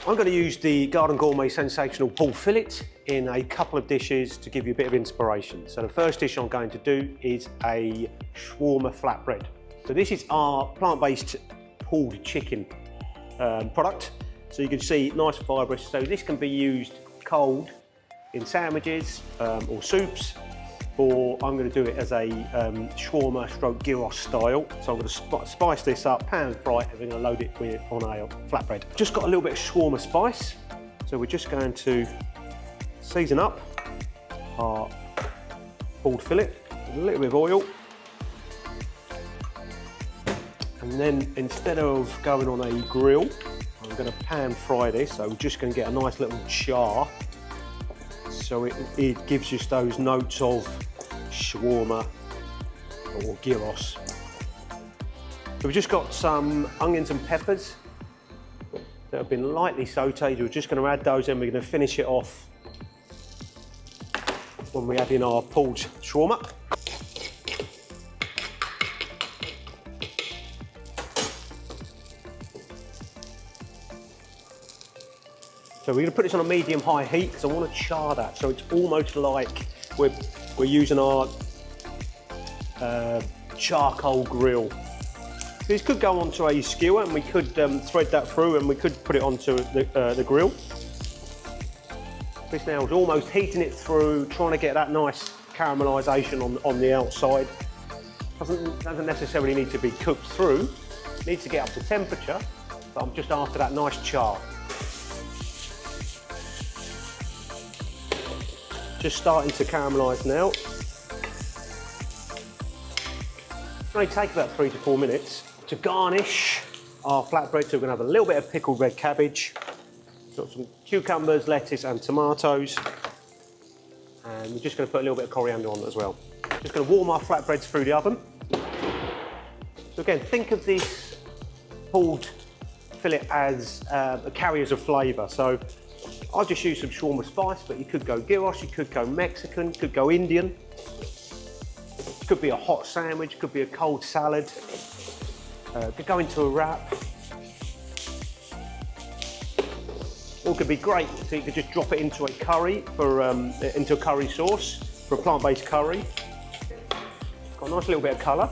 I'm going to use the Garden Gourmet Sensational pulled fillet in a couple of dishes to give you a bit of inspiration. So the first dish I'm going to do is a shawarma flatbread. So this is our plant-based pulled chicken product. So you can see nice and fibrous. So this can be used cold in sandwiches or soups, or I'm going to do it as a shawarma stroke gyros style. So I'm going to spice this up, pan fry it, and we're going to load it on a flatbread. Just got a little bit of shawarma spice. So we're just going to season up our pulled fillet with a little bit of oil. And then instead of going on a grill, I'm going to pan fry this. So we're just going to get a nice little char. So it gives us those notes of shawarma or gyros. So we've just got some onions and peppers that have been lightly sautéed. We're just going to add those in. We're going to finish it off when we add in our pulled shawarma. So we're going to put this on a medium-high heat because I want to char that. So it's almost like we're using our charcoal grill. This could go onto a skewer and we could thread that through and we could put it onto the grill. This now is almost heating it through, trying to get that nice caramelisation on the outside. Doesn't necessarily need to be cooked through. It needs to get up to temperature, but I'm just after that nice char. Just starting to caramelise now. It'll only take about 3 to 4 minutes. To garnish our flatbread, so we're going to have a little bit of pickled red cabbage, got some cucumbers, lettuce and tomatoes, and we're just going to put a little bit of coriander on as well. Just going to warm our flatbreads through the oven. So again, think of this pulled fillet as carriers of flavour. So I'll just use some shawarma spice, but you could go gyros, you could go Mexican, you could go Indian. It could be a hot sandwich, could be a cold salad. Could go into a wrap. Or it could be great, so you could just drop it into a curry into a curry sauce for a plant-based curry. Got a nice little bit of colour.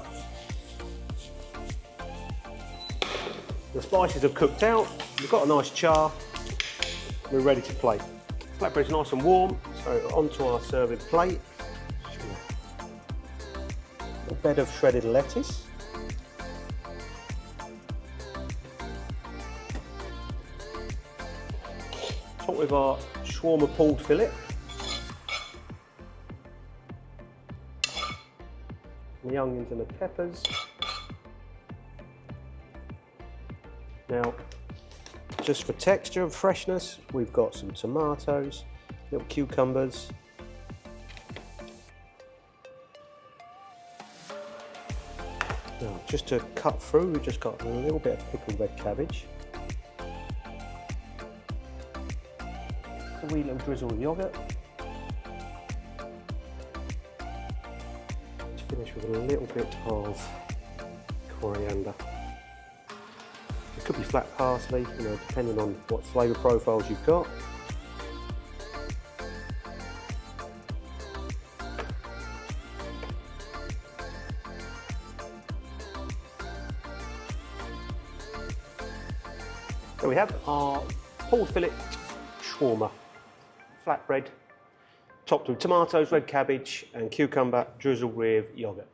The spices have cooked out. We've got a nice char. We're ready to plate. Flatbread's nice and warm, so onto our serving plate. A bed of shredded lettuce. Top with our shawarma pulled fillet. The onions and the peppers. Now, just for texture and freshness, we've got some tomatoes, little cucumbers. Now, just to cut through, we've just got a little bit of pickled red cabbage. A wee little drizzle of yoghurt. To finish with a little bit of coriander. It could be flat parsley, depending on what flavour profiles you've got. So we have our pulled fillet shawarma flatbread, topped with tomatoes, red cabbage and cucumber, drizzled with yoghurt.